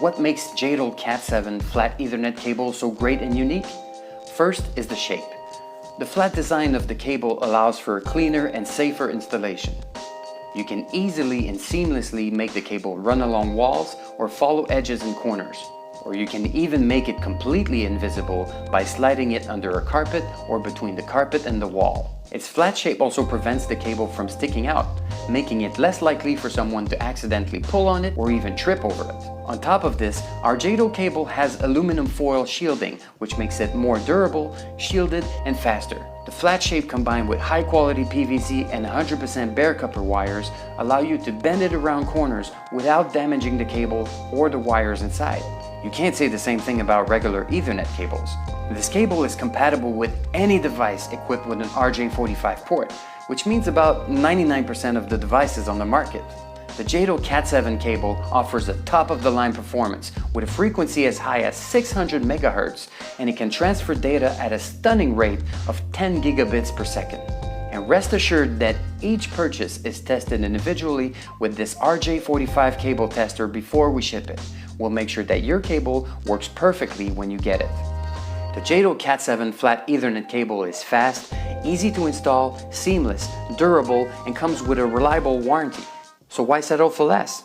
what makes Jadaol Cat 7 flat Ethernet cable so great and unique? First is the shape. The flat design of the cable allows for a cleaner and safer installation. You can easily and seamlessly make the cable run along walls or follow edges and corners. Or you can even make it completely invisible by sliding it under a carpet or between the carpet and the wall. Its flat shape also prevents the cable from sticking out, making it less likely for someone to accidentally pull on it or even trip over it. On top of this, our Jadaol cable has aluminum foil shielding, which makes it more durable, shielded, and faster. The flat shape combined with high quality PVC and 100% bare copper wires allow you to bend it around corners without damaging the cable or the wires inside. You can't say the same thing about regular Ethernet cables. This cable is compatible with any device equipped with an RJ45 port, which means about 99% of the devices on the market. The Jadaol Cat 7 cable offers a top-of-the-line performance with a frequency as high as 600 MHz, and it can transfer data at a stunning rate of 10 gigabits per second. And rest assured that each purchase is tested individually with this RJ45 cable tester before we ship it. We'll make sure that your cable works perfectly when you get it. The Jadaol Cat 7 flat Ethernet cable is fast, easy to install, seamless, durable, and comes with a reliable warranty. So why settle for less?